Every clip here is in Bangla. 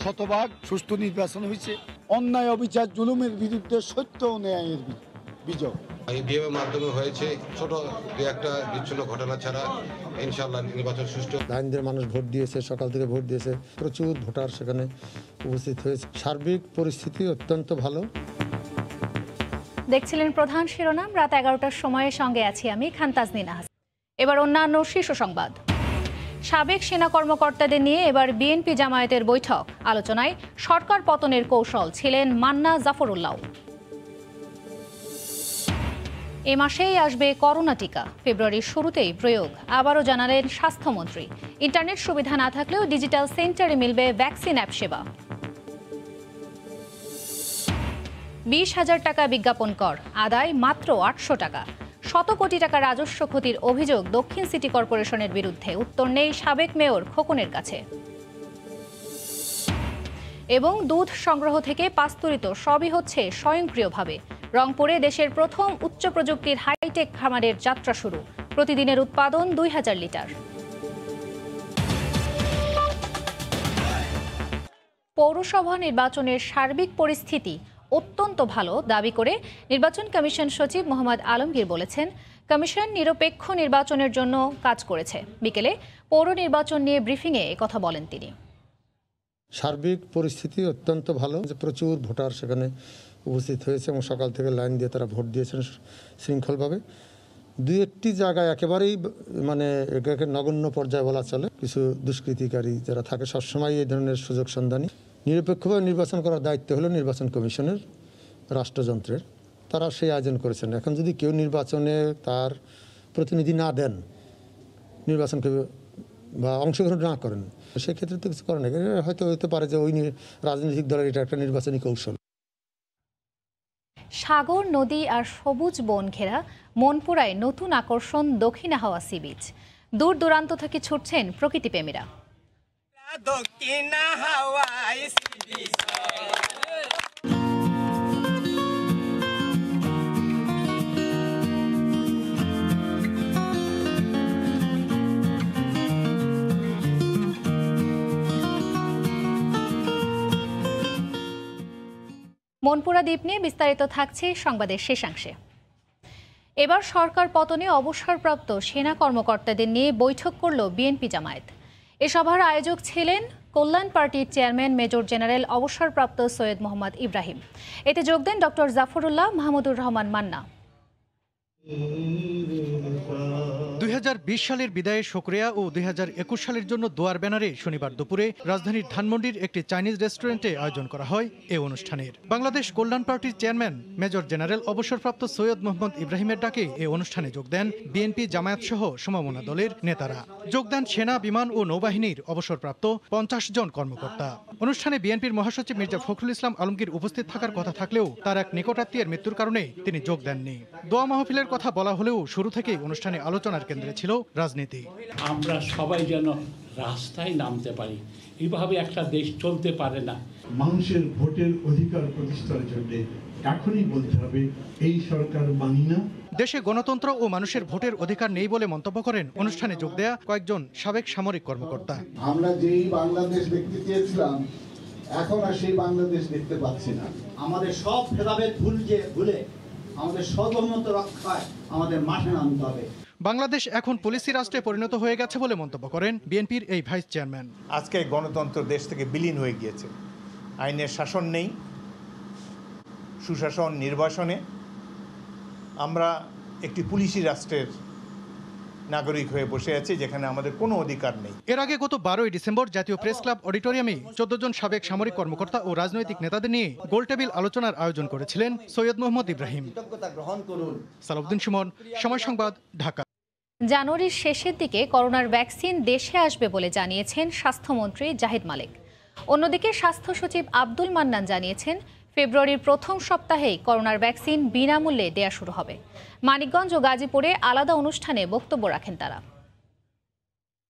শতভাগ সুষ্ঠু নির্বাচন হয়েছে। অন্যায় অবিচার জুলুমের বিরুদ্ধে সত্য ও ন্যায়ের বিজয় ইভিএমের মাধ্যমে হয়েছে। ছোট দু একটা বিচ্ছিন্ন ঘটনা ছাড়া ইনশাআল্লাহ নির্বাচন সুষ্ঠু। লাইনদের মানুষ ভোট দিয়েছে, সকাল থেকে ভোট দিয়েছে, প্রচুর ভোটার সেখানে উপস্থিত হয়েছে। সার্বিক পরিস্থিতি অত্যন্ত ভালো। দেখছিলেন প্রধান শিরোনাম। রাত 11টার সময়ে সঙ্গে আছি আমি খানতাজনীন আহসান। এবার অন্যান্য শীর্ষ সংবাদ। সাবেক সেনা কর্মকর্তাদের নিয়ে এবার বিএনপি জামায়াতের বৈঠক। আলোচনায় সরকার পতনের কৌশল, ছিলেন মান্না জাফরুল্লাহ। এ মাসেই আসবে করোনা টিকা, ফেব্রুয়ারির শুরুতেই প্রয়োগ, আবারও জানালেন স্বাস্থ্যমন্ত্রী। ইন্টারনেট সুবিধা না থাকলেও ডিজিটাল সেন্টারে মিলবে ভ্যাকসিন অ্যাপ সেবা। 20,000 টাকা বিজ্ঞাপন কর, আদায় মাত্র 800 টাকা। 100 কোটি টাকা রাজস্ব ক্ষতির অভিযোগ দক্ষিণ সিটি কর্পোরেশনের বিরুদ্ধে, উত্তর নেই সাবেক মেয়র খোকনের কাছে। এবং দুধ সংগ্রহ থেকে পাস্তুরিত সবই হচ্ছে স্বয়ংক্রিয়ভাবে। রংপুরে দেশের প্রথম উচ্চ প্রযুক্তির হাইটেক খামারের যাত্রা শুরু, প্রতিদিনের উৎপাদন 2000 লিটার। পৌরসভা নির্বাচনের সার্বিক পরিস্থিতি অত্যন্ত ভালো দাবি করে নির্বাচন কমিশন সচিব মোহাম্মদ আলমগীর বলেছেন, কমিশন নিরপেক্ষ নির্বাচনের জন্য কাজ করেছে। বিকেলে পৌর নির্বাচন নিয়ে ব্রিফিংয়ে একথা বলেন তিনি। সার্বিক পরিস্থিতি অত্যন্ত ভালো, যে প্রচুর ভোটার সেখানে উপস্থিত হয়েছে এবং সকাল থেকে লাইন দিয়ে তারা ভোট দিয়েছেন শৃঙ্খলভাবে। দুই একটি জায়গায় একেবারেই একে নগণ্য পর্যায়ে বলা চলে, কিছু দুষ্কৃতিকারী যারা থাকে সবসময় এই ধরনের সুযোগ সন্ধানী। নিরপেক্ষভাবে নির্বাচন করার দায়িত্ব হলো নির্বাচন কমিশনের, রাষ্ট্রযন্ত্রের। তারা সেই আয়োজন করেছেন। এখন যদি কেউ নির্বাচনে তার প্রতিনিধি না দেন, নির্বাচনকে বা অংশগ্রহণ না করেন, সেক্ষেত্রে তো কিছু করে না। হয়তো হতে পারে যে ওই রাজনৈতিক দলের এটা একটা নির্বাচনী কৌশল। সাগর, নদী আর সবুজ বন ঘেরা মনপুরায় নতুন আকর্ষণ দক্ষিণা হাওয়া সি বিচ। দূর দূরান্ত থেকে ছুটছেন প্রকৃতি প্রেমীরা। মনপুরা দ্বীপ নিয়ে বিস্তারিত থাকছে সংবাদের শেষাংশে। এবার সরকার পতনে অবসরপ্রাপ্ত সেনা কর্মকর্তাদের নিয়ে বৈঠক করল বিএনপি জামায়াত। এ সভার আয়োজক ছিলেন কল্যাণ পার্টির চেয়ারম্যান মেজর জেনারেল অবসরপ্রাপ্ত সৈয়দ মোহাম্মদ ইব্রাহিম। এতে যোগ দেন ডক্টর জাফরুল্লাহ, মাহমুদুর রহমান মান্না। 2020 সালের বিদায়ের শুকরিয়া ও 2021 সালের জন্য দোয়ার ব্যানারে শনিবার দুপুরে রাজধানীর ধানমন্ডির একটি চাইনিজ রেস্টুরেন্টে আয়োজন করা হয় এ অনুষ্ঠানের। বাংলাদেশ কল্যাণ পার্টির চেয়ারম্যান মেজর জেনারেল অবসরপ্রাপ্ত সৈয়দ মোহাম্মদ ইব্রাহিমের ডাকে এ অনুষ্ঠানে যোগ দেন বিএনপি জামায়াত সহ সমমনা দলের নেতারা। যোগ দেন সেনা, বিমান ও নৌবাহিনীর অবসরপ্রাপ্ত 50 জন কর্মকর্তা। অনুষ্ঠানে বিএনপির মহাসচিব মির্জা ফখরুল ইসলাম আলমগীর উপস্থিত থাকার কথা থাকলেও তার এক নিকটাত্মীয়ের মৃত্যুর কারণে তিনি যোগ দেননি। দোয়া মাহফিলের কথা বলা হলেও শুরু থেকেই অনুষ্ঠানে আলোচনার কেন্দ্রে ছিল রাজনীতি। আমরা সবাই যেন রাস্তায় নামতে পারি, এইভাবে একটা দেশ চলতে পারে না। মানুষের ভোটের অধিকার প্রতিষ্ঠার জন্য এখনই বলতে হবে, এই সরকার মানি না। দেশে গণতন্ত্র ও মানুষের ভোটের অধিকার নেই বলে মন্তব্য করেন অনুষ্ঠানে যোগ দেয়া কয়েকজন সাবেক সামরিক কর্মকর্তা। আমরা যেই বাংলাদেশ দেখতে চেয়েছিলাম, এখন আর সেই বাংলাদেশ দেখতে পাচ্ছি না। আমাদের সব ভেদাভেদ ভুলে আমাদের সার্বভৌমত্ব রক্ষায় আমাদের মাঠে নামতে হবে। বাংলাদেশ এখন পলিসি রাষ্ট্রে পরিণত হয়ে গেছে বলে মন্তব্য করেন বিএনপির এই ভাইস চেয়ারম্যান। আজকে গণতন্ত্র দেশ থেকে বিলীন হয়ে গিয়েছে। আইনের শাসন নেই, সুশাসন, নির্বাচনে আমরা একটি পুলিশি রাষ্ট্রের নাগরিক হয়ে বসে আছি, যেখানে আমাদের কোনো অধিকার নেই। এর আগে গত 12ই ডিসেম্বর জাতীয় প্রেস ক্লাব অডিটোরিয়ামে 14 জন সাবেক সামরিক কর্মকর্তা ও রাজনৈতিক নেতাদের নিয়ে গোলটেবিল আলোচনার আয়োজন করেছিলেন সৈয়দ মোহাম্মদ ইব্রাহিম। সালাউদ্দিন সুমন, সময় সংবাদ, ঢাকা। জানুয়ারির শেষের দিকে করোনার ভ্যাকসিন দেশে আসবে বলে জানিয়েছেন স্বাস্থ্যমন্ত্রী জাহিদ মালিক। অন্যদিকে স্বাস্থ্য সচিব আব্দুল মান্নান জানিয়েছেন, ফেব্রুয়ারির প্রথম সপ্তাহেই করোনার ভ্যাকসিন বিনামূল্যে দেয়া শুরু হবে। মানিকগঞ্জ ও গাজীপুরে আলাদা অনুষ্ঠানে বক্তব্য রাখেন তারা।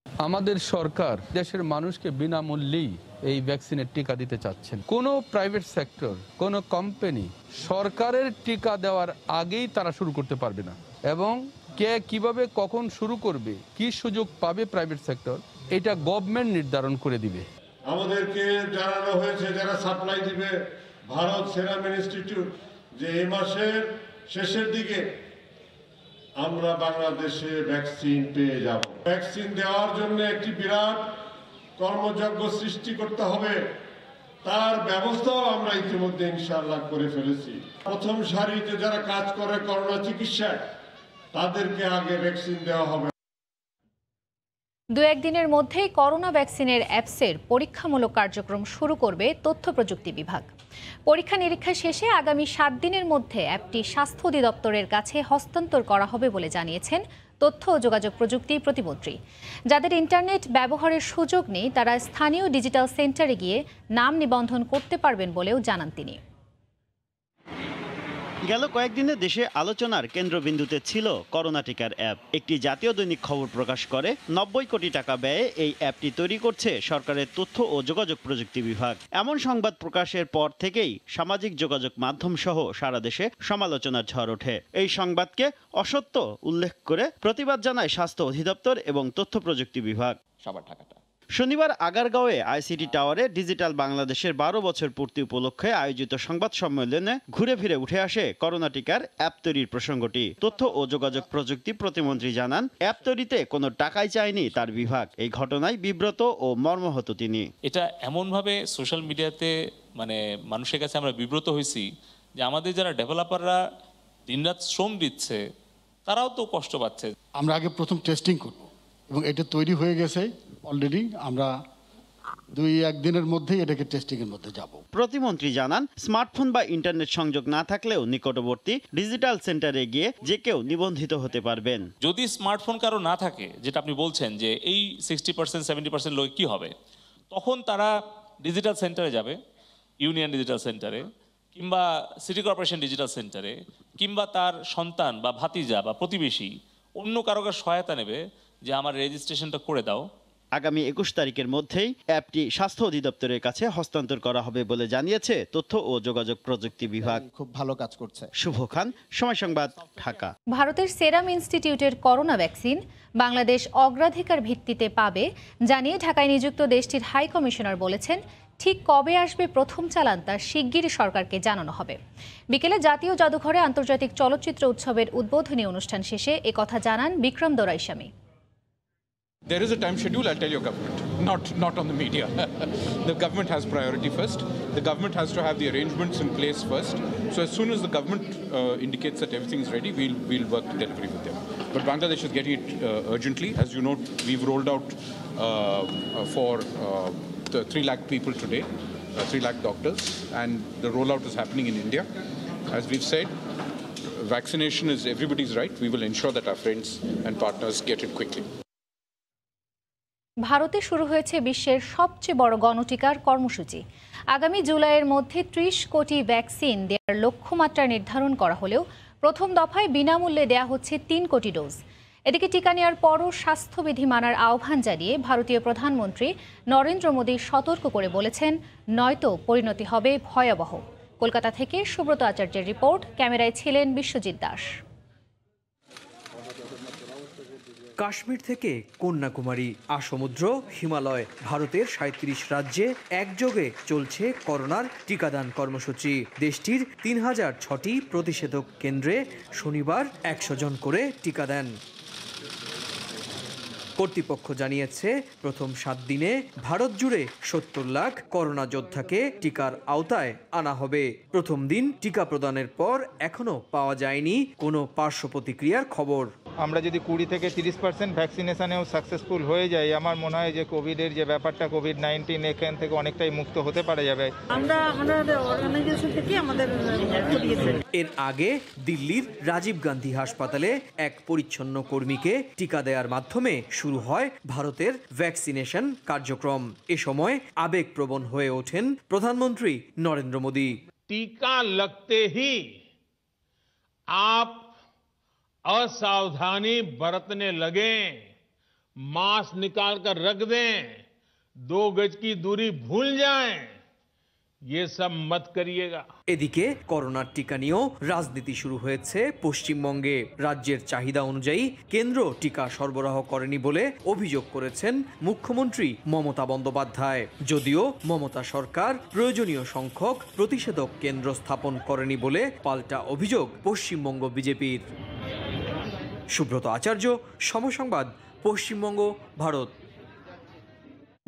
আমাদের সরকার দেশের মানুষকে বিনামূল্যেই এই ভ্যাকসিনের টিকা দিতে চাচ্ছেন। কোনো প্রাইভেট সেক্টর, কোনো কোম্পানি সরকারের টিকা দেওয়ার আগেই তারা শুরু করতে পারবে না, এবং কে কিভাবে কখন শুরু করবে, কি সুযোগ পাবে প্রাইভেট সেক্টর, এটা গভর্নমেন্ট নির্ধারণ করে দিবে। আমাদেরকে জানানো হয়েছে যারা সাপ্লাই দিবে ভারত সেরাম ইনস্টিটিউট যে এই মাসের শেষের দিকে আমরা বাংলাদেশে ভ্যাকসিন পেয়ে যাব। ভ্যাকসিন দেওয়ার জন্য একটি বিরাট কর্মযজ্ঞ সৃষ্টি করতে হবে, তার ব্যবস্থাও আমরা ইতিমধ্যে ইনশাআল্লাহ করে ফেলেছি। প্রথম সারিতে যারা কাজ করে করোনা চিকিৎসায় তাদেরকে আগে ভ্যাকসিন দেওয়া হবে। দু একদিনের মধ্যেই করোনা ভ্যাকসিনের অ্যাপসের পরীক্ষামূলক কার্যক্রম শুরু করবে তথ্য প্রযুক্তি বিভাগ। পরীক্ষা নিরীক্ষা শেষে আগামী 7 দিনের মধ্যে অ্যাপটি স্বাস্থ্য অধিদপ্তরের কাছে হস্তান্তর করা হবে বলে জানিয়েছেন তথ্য ও যোগাযোগ প্রযুক্তি প্রতিমন্ত্রী। যাদের ইন্টারনেট ব্যবহারের সুযোগ নেই তারা স্থানীয় ডিজিটাল সেন্টারে গিয়ে নাম নিবন্ধন করতে পারবেন বলেও জানান তিনি। গেল কয়েকদিনে দেশে আলোচনার কেন্দ্রবিন্দুতে ছিল করোনা টিকার অ্যাপ। একটি জাতীয় দৈনিক খবর প্রকাশ করে 90 কোটি টাকা ব্যয়ে এই অ্যাপটি তৈরি করছে সরকারের তথ্য ও যোগাযোগ প্রযুক্তি বিভাগ। এমন সংবাদ প্রকাশের পর থেকেই সামাজিক যোগাযোগ মাধ্যম সহ সারা দেশে সমালোচনার ঝড় ওঠে। এই সংবাদকে অসত্য উল্লেখ করে প্রতিবাদ জানায় স্বাস্থ্য অধিদপ্তর এবং তথ্য প্রযুক্তি বিভাগ। শনিবার আগারগাঁওয়ে আইসিটি টাওয়ারে ডিজিটাল বাংলাদেশের 12 বছর পূর্তি উপলক্ষে আয়োজিত সংবাদ সম্মেলনে ঘুরে ফিরে উঠে আসে করোনা টিকার অ্যাপ তৈরির প্রসঙ্গটি। তথ্য ও যোগাযোগ প্রযুক্তি প্রতিমন্ত্রী জানান, অ্যাপ তৈরিতে কোনো টাকাই চায়নি তার বিভাগ। এই ঘটনায় বিব্রত ও মর্মাহত তিনি। এটা এমনভাবে সোশ্যাল মিডিয়াতে মানুষের কাছে আমরা বিব্রত হয়েছি যে আমাদের যারা ডেভেলপাররা দিনরাত শ্রম দিচ্ছে তারাও তো কষ্ট পাচ্ছে। আমরা আগে প্রথম টেস্টিং করব এবং এটা তৈরি হয়ে গেছে অলরেডি। আমরা 2-1 দিনের মধ্যেই এটাকে টেস্টিং এর মধ্যে যাব। প্রতিমন্ত্রী জানান, স্মার্টফোন বা ইন্টারনেট সংযোগ না থাকলেও নিকটবর্তী ডিজিটাল সেন্টারে গিয়ে যে কেউ নিবন্ধিত হতে পারবেন। যদি স্মার্টফোন কারো না থাকে, যেটা আপনি বলছেন যে এই 60% 70% লোক কি হবে, তখন তারা ডিজিটাল সেন্টারে যাবে, ইউনিয়ন ডিজিটাল সেন্টারে কিংবা সিটি কর্পোরেশন ডিজিটাল সেন্টারে, কিংবা তার সন্তান বা ভাতিজা বা প্রতিবেশী অন্য কারো সহায়তা নেবে যে আমার রেজিস্ট্রেশনটা করে দাও। আগামী 21 তারিখের মধ্যেই অ্যাপটি স্বাস্থ্য অধিদপ্তরের কাছে হস্তান্তর করা হবে বলে জানিয়েছে তথ্য ও যোগাযোগ প্রযুক্তি বিভাগ। খুব ভালো কাজ করছে। শুভ খান, সময় সংবাদ, ঢাকা। ভারতের সেরাম ইনস্টিটিউটের করোনা ভ্যাকসিন বাংলাদেশ অগ্রাধিকার ভিত্তিতে পাবে জানিয়ে ঢাকায় নিযুক্ত দেশটির হাই কমিশনার বলেছেন, ঠিক কবে আসবে প্রথম চালান তা শিগগিরই সরকারকে জানানো হবে। বিকেলে জাতীয় জাদুঘরে আন্তর্জাতিক চলচ্চিত্র উৎসবের উদ্বোধনী অনুষ্ঠান শেষে একথা জানান Vikram Doraiswami. There is a time schedule, I'll tell your government, not on the media. The government has priority first. The government has to have the arrangements in place first. So as soon as the government indicates that everything is ready, we'll work delivery with them. But Bangladesh is getting it urgently. As you know, we've rolled out for 3 lakh people today, 3 lakh doctors, and the rollout is happening in India. As we've said, vaccination is everybody's right. We will ensure that our friends and partners get it quickly. ভারতে শুরু হয়েছে বিশ্বের সবচেয়ে বড় গণটিকার কর্মসূচি। আগামী জুলাইয়ের মধ্যে 30 কোটি ভ্যাকসিন দেওয়ার লক্ষ্যমাত্রা নির্ধারণ করা হলেও প্রথম দফায় বিনামূল্যে দেয়া হচ্ছে 3 কোটি ডোজ। এদিকে টিকা নেওয়ার পরও স্বাস্থ্যবিধি মানার আহ্বান জানিয়ে ভারতীয় প্রধানমন্ত্রী নরেন্দ্র মোদী সতর্ক করে বলেছেন, নয়তো পরিণতি হবে ভয়াবহ। কলকাতা থেকে সুব্রত আচার্যের রিপোর্ট, ক্যামেরায় ছিলেন বিশ্বজিৎ দাস। কাশ্মীর থেকে কন্যাকুমারী, আসমুদ্র, হিমালয়, ভারতের 37 রাজ্যে একযোগে চলছে করোনার টিকাদান কর্মসূচি। দেশটির 3006টি প্রতিষেধক কেন্দ্রে শনিবার 100 জন করে টিকা দেন। কর্তৃপক্ষ জানিয়েছে, প্রথম 7 দিনে ভারত জুড়ে 70 লাখ করোনা যোদ্ধাকে টিকার আওতায় আনা হবে। প্রথম দিন টিকা প্রদানের পর এখনো পাওয়া যায়নি কোনো পার্শ্ব প্রতিক্রিয়ার খবর। আমরা যদি 20 থেকে 30% ভ্যাকসিনেশনেও সাকসেসফুল হয়ে যাই, আমার মনে হয় যে কোভিডের যে ব্যাপারটা, কোভিড-19 এখান থেকে অনেকটাই মুক্ত হতে পারা যাবে। আমরা আমাদের অর্গানাইজেশন থেকে আমাদের এর আগে দিল্লির রাজীব গান্ধী হাসপাতালে এক পরিচ্ছন্ন কর্মীকে টিকা দেওয়ার মাধ্যমে শুরু হয় ভারতের ভ্যাকসিনেশন কার্যক্রম। এ সময় আবেগপ্রবণ হয়ে ওঠেন প্রধানমন্ত্রী নরেন্দ্র মোদী। टीका लगते ही आप असावधानी बरतने लगे, मास्क निकाल कर रख दें, 2 गज की दूरी भूल जाएं, ये सब मत करिएगा। এদিকে করোনার টিকা নিয়েও রাজনীতি শুরু হয়েছে পশ্চিমবঙ্গে। রাজ্যের চাহিদা অনুযায়ী কেন্দ্র টিকা সরবরাহ করেনি বলে অভিযোগ করেছেন মুখ্যমন্ত্রী মমতা বন্দ্যোপাধ্যায়। যদিও মমতা সরকার প্রয়োজনীয় সংখ্যক প্রতিষেধক কেন্দ্র স্থাপন করেনি বলে পাল্টা অভিযোগ পশ্চিমবঙ্গ বিজেপির। সুব্রত আচার্য, সময় সংবাদ, পশ্চিমবঙ্গ, ভারত।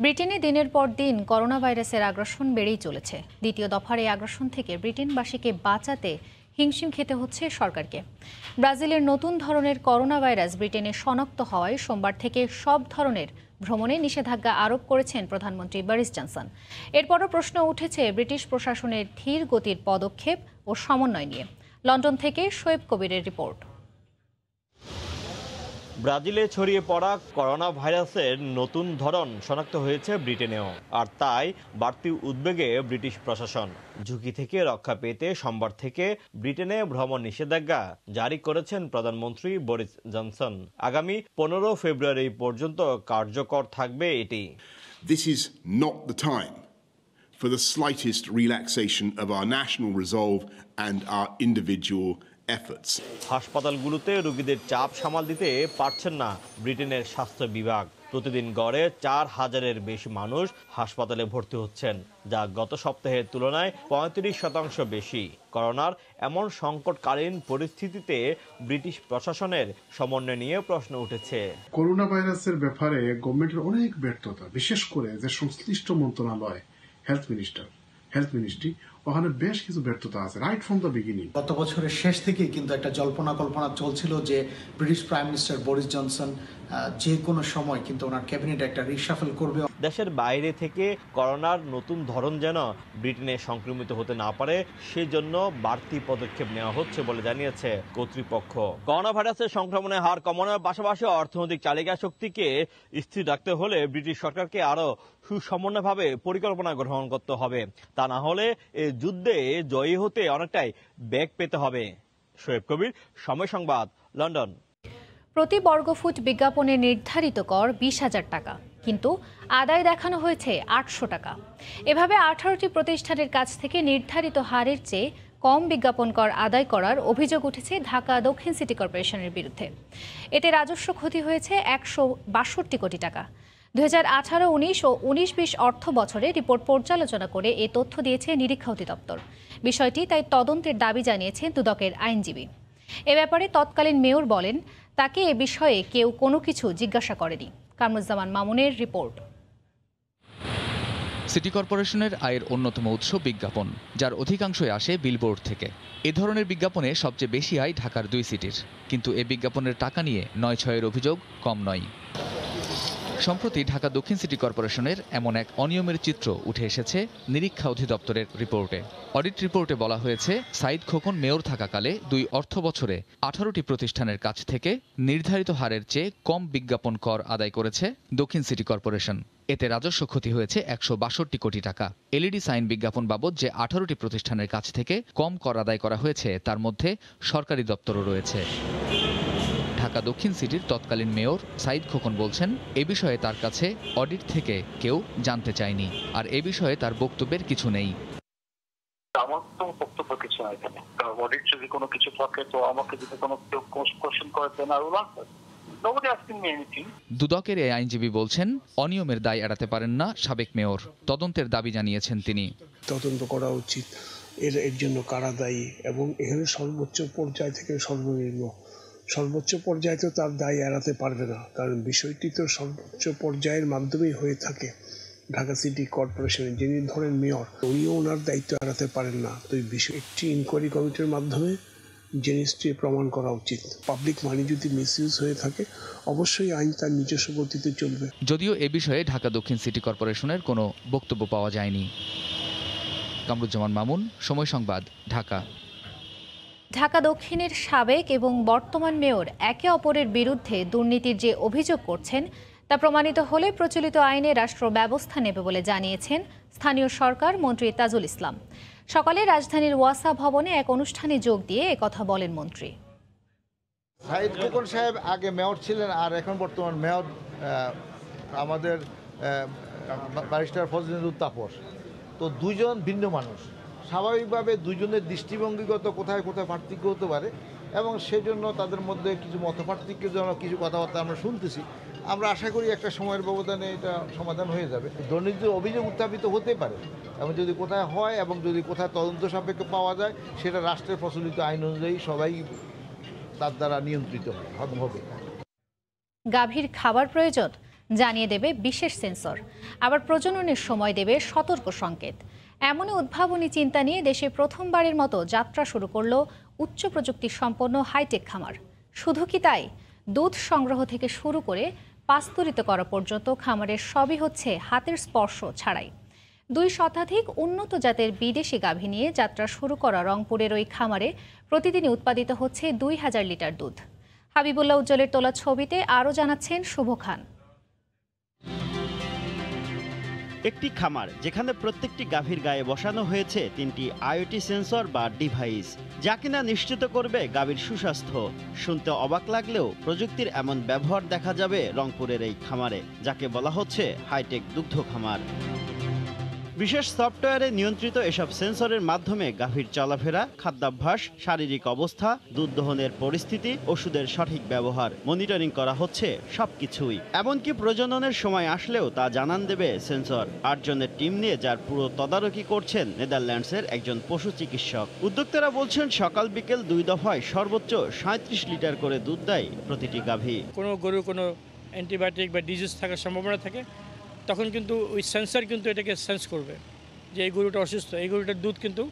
ব্রিটেনে দিনের পর দিন করোনা ভাইরাসের আগ্রাসন বেড়েই চলেছে। দ্বিতীয় দফার এই আগ্রাসন থেকে ব্রিটেনবাসীকে বাঁচাতে হিমশিম খেতে হচ্ছে সরকারকে। ব্রাজিলের নতুন ধরনের করোনা ভাইরাস ব্রিটেনে শনাক্ত হওয়ায় সোমবার থেকে সব ধরনের ভ্রমণে নিষেধাজ্ঞা আরোপ করেছেন প্রধানমন্ত্রী বরিস জনসন। এরপরও প্রশ্ন উঠেছে ব্রিটিশ প্রশাসনের ধীর গতির পদক্ষেপ ও সমন্বয় নিয়ে। লন্ডন থেকে শোয়েব কবিরের রিপোর্ট। ব্রাজিলে ছড়িয়ে পড়া করোনা ভাইরাসের নতুন ধরন শনাক্ত হয়েছে ব্রিটেনেও, আর তাই বাড়তি উদ্বেগে ব্রিটিশ প্রশাসন। ঝুঁকি থেকে রক্ষা পেতে সোমবার থেকে ব্রিটেনে ভ্রমণ নিষেধাজ্ঞা জারি করেছেন প্রধানমন্ত্রী বরিস জনসন। আগামী 15 ফেব্রুয়ারি পর্যন্ত কার্যকর থাকবে এটি। This is not the time for the slightest relaxation of our national resolve and our individual efforts. হাসপাতালগুলোতে রোগীদের চাপ সামাল দিতে পারছেন না ব্রিটেনের স্বাস্থ্য বিভাগ। প্রতিদিন গড়ে 4000-এর বেশি মানুষ হাসপাতালে ভর্তি হচ্ছেন, যা গত সপ্তাহের তুলনায় 35% বেশি। করোনার এমন সংকটকালীন পরিস্থিতিতে ব্রিটিশ প্রশাসনের সমন্বয় নিয়ে প্রশ্ন উঠেছে। করোনা ভাইরাসের ব্যাপারে গভর্নমেন্টের অনেক ব্যর্থতা, বিশেষ করে যে সংশ্লিষ্ট মন্ত্রণালয়, হেলথ মিনিস্ট্রি, ওখানে বেশ কিছু ব্যর্থতা আছে রাইট ফ্রম দ্য বিগিনিং। গত বছরের শেষ থেকেই কিন্তু একটা জল্পনা কল্পনা চলছিল যে British prime minister Boris Johnson যে কোনো সময় কিন্তু ওনার ক্যাবিনেট একটা রিশাফল করবে। দেশের বাইরে থেকে করোনার নতুন ধরন যেন ব্রিটেনে সংক্রমিত হতে না পারে, সেজন্য বাড়তি পদক্ষেপ নেওয়া হচ্ছে বলে জানিয়েছে কর্তৃপক্ষ। করোনা ভাইরাসের সংক্রমণের হার কমানোর পাশাপাশি অর্থনৈতিক চালিকা শক্তিকে স্থির রাখতে হলে ব্রিটিশ সরকারকে আরো সুসমন্বয়ভাবে পরিকল্পনা গ্রহণ করতে হবে। তা না হলে এই যুদ্ধে জয়ী হতে অনেকটাই বেগ পেতে হবে। শোয়েব কবির, সময় সংবাদ, লন্ডন। প্রতি বর্গফুট বিজ্ঞাপনে নির্ধারিত কর 20,000 টাকা, কিন্তু আদায় দেখানো হয়েছে 800 টাকা। এভাবে 18টি প্রতিষ্ঠানের কাছ থেকে নির্ধারিত হারের চেয়ে কম বিজ্ঞাপন কর আদায় করার অভিযোগ উঠেছে ঢাকা দক্ষিণ সিটি কর্পোরেশনের বিরুদ্ধে। এতে রাজস্ব ক্ষতি হয়েছে 162 কোটি টাকা। 2018-19 ও 19-20 অর্থ বছরে রিপোর্ট পর্যালোচনা করে এ তথ্য দিয়েছে নিরীক্ষা অধিদপ্তর। বিষয়টি তাই তদন্তের দাবি জানিয়েছেন দুদকের আইনজীবী। এ ব্যাপারে তৎকালীন মেয়র বলেন, তাকে এ বিষয়ে কেউ কোনো কিছু জিজ্ঞাসা করেনি। কামরুজ্জামান মামুনের রিপোর্ট। সিটি কর্পোরেশনের আয়ের অন্যতম উৎস বিজ্ঞাপন, যার অধিকাংশই আসে বিলবোর্ড থেকে। এ ধরনের বিজ্ঞাপনে সবচেয়ে বেশি আয় ঢাকার 2 সিটির, কিন্তু এ বিজ্ঞাপনের টাকা নিয়ে 9-6-এর অভিযোগ কম নয়। সম্প্রতি ঢাকা দক্ষিণ সিটি কর্পোরেশনের এমন এক অনিয়মের চিত্র উঠে এসেছে নিরীক্ষা অধিদপ্তরের রিপোর্টে। অডিট রিপোর্টে বলা হয়েছে, সাইদ খোকন মেয়র থাকাকালে 2 অর্থ বছরে 18টি প্রতিষ্ঠানের কাছ থেকে নির্ধারিত হারের চেয়ে কম বিজ্ঞাপন কর আদায় করেছে দক্ষিণ সিটি কর্পোরেশন। এতে রাজস্ব ক্ষতি হয়েছে 162 কোটি টাকা। এলইডি সাইন বিজ্ঞাপন বাবদ যে 18টি প্রতিষ্ঠানের কাছ থেকে কম কর আদায় করা হয়েছে, তার মধ্যে সরকারি দপ্তরও রয়েছে। ঢাকা দক্ষিণ সিটির তৎকালীন মেয়র সাইদ খোকন বলছেন, এ বিষয়ে তার কাছে অডিট থেকে কেউ জানতে চায়নি, আর এ বিষয়ে তার বক্তব্যের কিছু নেই। আমার তো বক্তব্য কিছু নাই, এখানে অডিট যদি কোনো কিছু থাকে তো আমাকে যদি কোনো কেউ কোশ্চেন করে দেন আর দুদকের এই আইনজীবী বলছেন, অনিয়মের দায় এড়াতে পারেন না সাবেক মেয়র। তদন্তের দাবি জানিয়েছেন তিনি। তদন্ত করা উচিত, এর জন্য কারা দায়ী, এবং এখানে সর্বোচ্চ পর্যায় থেকে সর্বনিম্ন সর্বোচ্চ পর্যায়ে তো তার দায় এড়াতে পারবে না, কারণ বিষয়টি তো সর্বোচ্চ পর্যায়ের মাধ্যমেই হয়ে থাকে। ঢাকা সিটি কর্পোরেশনের যিনি ধরেন মেয়র, উনিও ওনার দায়িত্ব এড়াতে পারেন না। তো এই বিষয় একটি ইনকোয়ারি কমিটির মাধ্যমে জিনিসটি প্রমাণ করা উচিত। পাবলিক মানি যদি মিসইউজ হয়ে থাকে, অবশ্যই আইন তার নিজস্ব গতিতে চলবে। যদিও এ বিষয়ে ঢাকা দক্ষিণ সিটি কর্পোরেশনের কোনো বক্তব্য পাওয়া যায়নি। কামরুজ্জামান মামুন, সময় সংবাদ, ঢাকা। ঢাকা দক্ষিণের সাবেক এবং বর্তমান মেয়র একে অপরের বিরুদ্ধে দুর্নীতির যে অভিযোগ করছেন, তা প্রমাণিত হলে প্রচলিত আইনে রাষ্ট্র ব্যবস্থা নেবে বলে জানিয়েছেন স্থানীয় সরকার মন্ত্রী তাজুল ইসলাম। সকালে রাজধানীর ওয়াসা ভবনে এক অনুষ্ঠানে যোগ দিয়ে একথা বলেন মন্ত্রী। সাইদ খোকন সাহেব আগে মেয়র ছিলেন, আর এখন বর্তমান মেয়র আমাদের ব্যারিস্টার ফজলুল তাপস। তো দুজন ভিন্ন মানুষ, স্বাভাবিকভাবে দুজনের দৃষ্টিভঙ্গিগত কোথায় কোথায় পার্থক্য হতে পারে এবং সেজন্য তাদের মধ্যে কিছু মতপার্থক্যের জন্য কিছু কথাবার্তা আমরা শুনতেছি। আমরা আশা করি একটা সময়ের ব্যবধানে এটা সমাধান হয়ে যাবে। দুর্নীতির অভিযোগ উত্থাপিত হতে পারে এবং যদি কোথায় হয় এবং যদি কোথায় তদন্ত সাপেক্ষে পাওয়া যায় সেটা রাষ্ট্রের প্রচলিত আইন অনুযায়ী সবাই তার দ্বারা নিয়ন্ত্রিত হবে। গাভীর খাবার প্রয়োজন জানিয়ে দেবে বিশেষ সেন্সর, আবার প্রজননের সময় দেবে সতর্ক সংকেত। এমনই উদ্ভাবনী চিন্তা নিয়ে দেশে প্রথমবারের মতো যাত্রা শুরু করল উচ্চ প্রযুক্তি সম্পন্ন হাইটেক খামার। শুধু কি তাই, দুধ সংগ্রহ থেকে শুরু করে পাস্তুরিত করা পর্যন্ত খামারের সবই হচ্ছে হাতের স্পর্শ ছাড়াই। 2 শতাধিক উন্নত জাতের বিদেশি গাভী নিয়ে যাত্রা শুরু করা রংপুরের ওই খামারে প্রতিদিনই উৎপাদিত হচ্ছে 2000 লিটার দুধ। হাবিবুল্লাহ উজ্জ্বলের তোলা ছবিতে আরও জানাচ্ছেন শুভ খান। একটি খামার যেখানে প্রত্যেকটি গাভীর গায়ে বসানো হয়েছে 3টি আইওটি সেন্সর বা ডিভাইস, যা কিনা নিশ্চিত করবে গাভীর সুস্বাস্থ্য। শুনতে অবাক লাগলেও প্রযুক্তির এমন ব্যবহার দেখা যাবে রংপুরের এই খামারে, যাকে বলা হচ্ছে হাইটেক দুগ্ধ খামার। বিশেষ সফটওয়্যারে নিয়ন্ত্রিত এসব সেন্সরের মাধ্যমে গাভীর চলাফেরা, খাদ্যাভ্যাস, শারীরিক অবস্থা, দুধ দহনের পরিস্থিতি, ওষুধের সঠিক ব্যবহার মনিটরিং করা হচ্ছে সবকিছুই। এমনকি প্রজননের সময় আসলেও তা জানান দেবে সেন্সর। 8 জনের টিম নিয়ে যার পুরো তদারকি করছেন নেদারল্যান্ডসের একজন পশু চিকিৎসক। উদ্যোক্তারা বলছেন সকাল বিকেল 2 দফায় সর্বোচ্চ 37 লিটার করে দুধ দেয় প্রতিটি গাভী। কোনো গরু কোনো অ্যান্টিবায়োটিক বা ডিজিজ থাকার সম্ভাবনা থাকে, তখন কিন্তু ওই সেন্সর কিন্তু এটাকে সেন্স করবে যে এই গরুটা অসুস্থ, এই গরুটার দুধ কিন্তু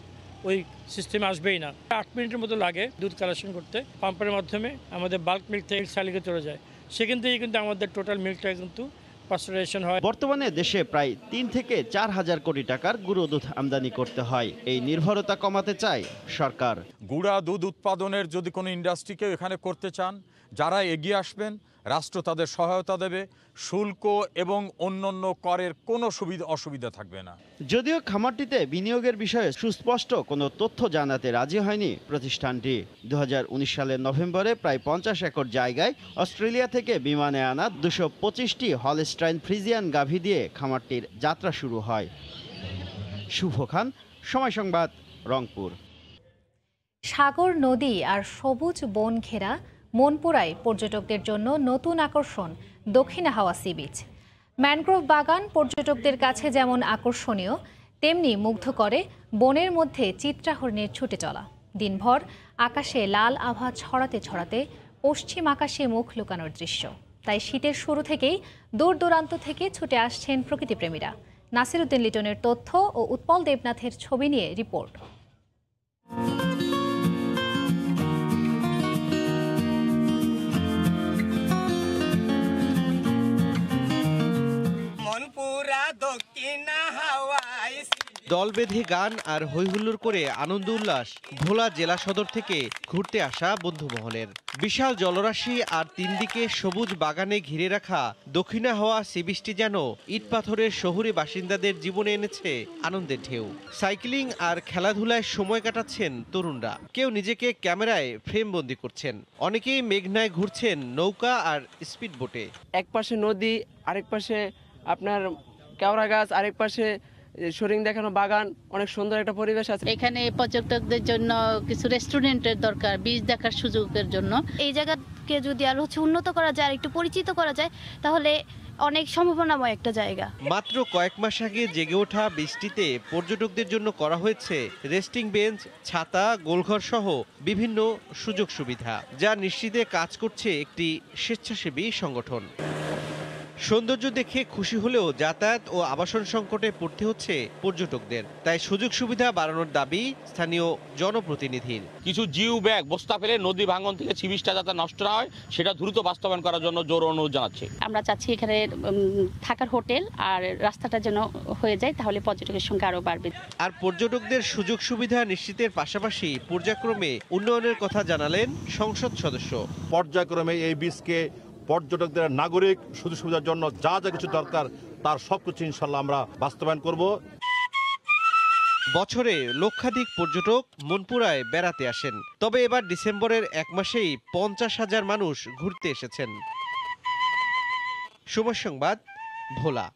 ওই সিস্টেমে আসবেই না। 8 মিনিটের মতো লাগে দুধ কালেকশন করতে। পাম্পের মাধ্যমে আমাদের বাল্ক মিল্ক থেকে সালিকে চলে যায়, সেখান থেকে কিন্তু আমাদের টোটাল মিল্কটা কিন্তু পাস্টারাইজেশন হয়। বর্তমানে দেশে প্রায় 3 থেকে 4 হাজার কোটি টাকার গুঁড়ো দুধ আমদানি করতে হয়। এই নির্ভরতা কমাতে চায় সরকার। গুঁড়া দুধ উৎপাদনের যদি কোনো ইন্ডাস্ট্রিকে এখানে করতে চান, যারা এগিয়ে আসবেন রাষ্ট্র তাদের সহায়তা দেবে। শুল্ক এবং অন্যান্য করের কোনো অসুবিধা থাকবে না। যদিও খামারটিতে বিনিয়োগের বিষয়ে সুস্পষ্ট কোনো তথ্য জানাতে রাজি হয়নি প্রতিষ্ঠানটি। 2019 সালের নভেম্বরে প্রায় 50 একর জায়গায় অস্ট্রেলিয়া থেকে বিমানে আনা 225টি হলস্টাইন ফ্রিজিয়ান গাভী দিয়ে খামারটির যাত্রা শুরু হয়। শুভ খান, সময় সংবাদ, রংপুর। সাগর, নদী আর সবুজ বন ঘেরা মনপুরায় পর্যটকদের জন্য নতুন আকর্ষণ দক্ষিণা হাওয়া সি বিচ। ম্যানগ্রোভ বাগান পর্যটকদের কাছে যেমন আকর্ষণীয়, তেমনি মুগ্ধ করে বনের মধ্যে চিত্রাহরণের ছুটে চলা। দিনভর আকাশে লাল আভা ছড়াতে ছড়াতে পশ্চিম আকাশে মুখ লুকানোর দৃশ্য। তাই শীতের শুরু থেকেই দূর দূরান্ত থেকে ছুটে আসছেন প্রকৃতিপ্রেমীরা। নাসির উদ্দিন লিটনের তথ্য ও উৎপল দেবনাথের ছবি নিয়ে রিপোর্ট। দল বেঁধে গান আর হৈহুল্লোড় করে আনন্দ উল্লাস ভোলা জেলা সদর থেকে ঘুরতে আসা বন্ধু মহলের। বিশাল জলরাশি আর 3 দিকে সবুজ বাগানে ঘিরে রাখা দক্ষিণা হাওয়া সি বিচটি যেন ইট পাথরের শহুরে বাসিন্দাদের জীবনে এনেছে আনন্দের ঢেউ। সাইক্লিং আর খেলাধুলায় সময় কাটাচ্ছেন তরুণরা। কেউ নিজেকে ক্যামেরায় ফ্রেমবন্দি করছেন, অনেকেই মেঘনায় ঘুরছেন নৌকা আর স্পিড বোটে। এক পাশে নদী, আরেক পাশে আপনার কেওড়া গাছ, আরেক পাশে শরিং দেখানো বাগান, অনেক সুন্দর একটা পরিবেশ আছে। এখানে পর্যটকদের জন্য কিছু রেস্টুরেন্টের দরকার, বীজ দেখার সুযোগের জন্য। এই জায়গাকে যদি আরো উন্নত করা যায়, আর একটু পরিচিত করা যায়, তাহলে অনেক সম্ভাবনাময় একটা জায়গা। মাত্র কয়েক মাস আগে জেগে ওঠা বৃষ্টিতে পর্যটকদের জন্য করা হয়েছে রেস্টিং বেঞ্চ, ছাতা, গোলঘর সহ বিভিন্ন সুযোগ সুবিধা, যা নিশ্চিতে কাজ করছে একটি স্বেচ্ছাসেবী সংগঠন। সৌন্দর্য দেখে খুশি হলেও যাতায়াত ও আবাসন সংকটে পড়তে হচ্ছে পর্যটকদের। তাই সুযোগ সুবিধা বাড়ানোর দাবি স্থানীয় জনপ্রতিনিধির। কিছু জিও ব্যাগ বস্তা ফেলে নদী ভাঙন থেকে সি বিচটা যাতে নষ্ট না হয় সেটা দ্রুত বাস্তবায়ন করার জন্য জোর অনুরোধ জানাচ্ছি। আমরা চাচ্ছি এখানে থাকার হোটেল আর রাস্তাটা যেন হয়ে যায়, তাহলে পর্যটকের সংখ্যা আরো বাড়বে। আর পর্যটকদের সুযোগ সুবিধা নিশ্চিতের পাশাপাশি পর্যায়ক্রমে উন্নয়নের কথা জানালেন সংসদ সদস্য। পর্যায়ক্রমে এই বীজকে পর্যটকদের নাগরিক সুযোগ সুবিধার জন্য যা যা কিছু দরকার তার সবকিছু ইনশাল্লাহ আমরা বাস্তবায়ন করব। বছরে লক্ষাধিক পর্যটক মনপুরায় বেড়াতে আসেন, তবে এবার ডিসেম্বরের 1 মাসেই 50,000 মানুষ ঘুরতে এসেছেন। সময় সংবাদ, ভোলা।